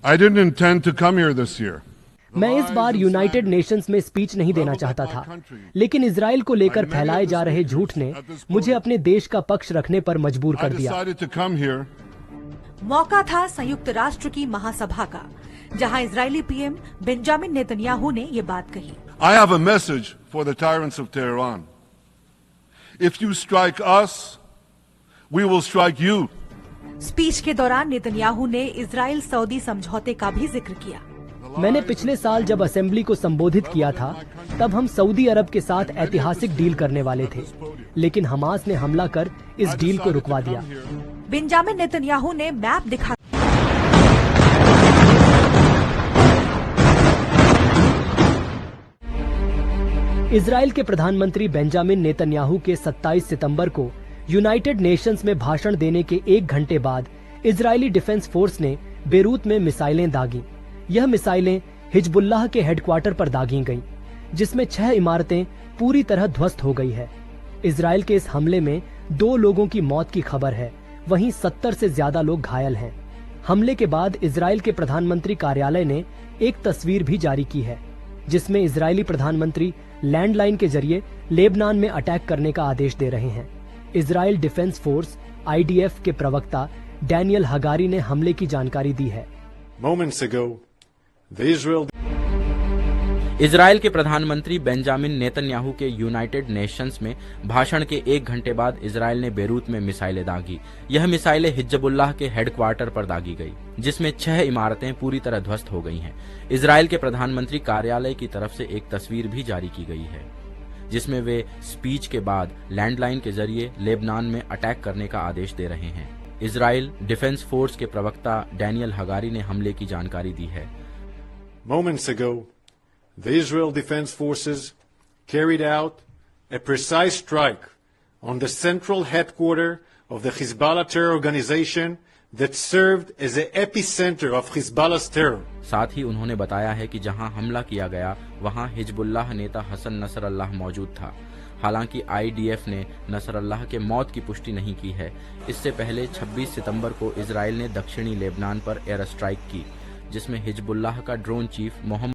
I didn't intend to come here this year. मैं इस बार United Nations में speech नहीं देना चाहता था, लेकिन इजराइल को लेकर फैलाए जा रहे झूठ ने मुझे अपने देश का पक्ष रखने पर मजबूर कर दिया। मौका था संयुक्त राष्ट्र की महासभा का, जहां इजरायली पीएम बेंजामिन नेतन्याहू ने ये बात कही। I have a message for the tyrants of Tehran. If you strike us, we will strike you. Speech के दौरान नेतन्याहू ने इजराइल सऊदी समझौते का भी जिक्र किया। मैंने पिछले साल जब असेंबली को संबोधित किया था, तब हम सऊदी अरब के साथ ऐतिहासिक डील करने वाले थे, लेकिन हमास ने हमला कर इस डील को रुकवा दिया। बेंजामिन नेतन्याहू ने मैप दिखा इजराइल के प्रधानमंत्री बेंजामिन नेतन्याहू के 27 सितंबर को यूनाइटेड नेशंस में भाषण देने के 1 घंटे बाद इजरायली डिफेंस फोर्स ने बेरूत में मिसाइलें दागी। यह मिसाइलें हिजबुल्लाह के हेडक्वार्टर पर दागी गईं, जिसमें 6 इमारतें पूरी तरह ध्वस्त हो गई है। इजराइल के इस हमले में 2 लोगों की मौत की खबर है, वहीं 70 से ज्यादा लोग घायल हैं। हमले के बाद इजराइल के प्रधानमंत्री कार्यालय ने एक तस्वीर भी जारी की है, जिसमें इजरायली प्रधानमंत्री लैंडलाइन के जरिए लेबनान में अटैक करने का आदेश दे रहे हैं। इजराइल डिफेंस फोर्स IDF के प्रवक्ता डैनियल हगारी ने हमले की जानकारी दी है। इजराइल के प्रधानमंत्री बेंजामिन नेतन्याहू के यूनाइटेड नेशंस में भाषण के 1 घंटे बाद इजराइल ने बेरूत में मिसाइलें दागी। यह मिसाइलें हिजबुल्लाह के हेडक्वार्टर पर दागी गई, जिसमें 6 इमारतें पूरी तरह ध्वस्त हो गई हैं। इजराइल के प्रधानमंत्री कार्यालय की तरफ से एक तस्वीर भी जारी की गई है, जिसमें वे स्पीच के बाद लैंडलाइन के जरिए लेबनान में अटैक करने का आदेश दे रहे हैं। इजराइल डिफेंस फोर्स के प्रवक्ता डैनियल हगारी ने हमले की जानकारी दी है। Moments ago, the Israel Defense Forces carried out a precise strike on the central headquarters of the Hezbollah terror organization that served as the epicenter of Hezbollah's terror. साथ ही उन्होंने बताया है कि जहां हमला किया गया वहां हिजबुल्लाह नेता हसन नसरल्लाह मौजूद था। हालांकि IDF ने नसरल्लाह के मौत की पुष्टि नहीं की है। इससे पहले 26 सितंबर को इजराइल ने दक्षिणी लेबनान पर एयर स्ट्राइक की, जिसमें हिजबुल्लाह का ड्रोन चीफ मोहम्मद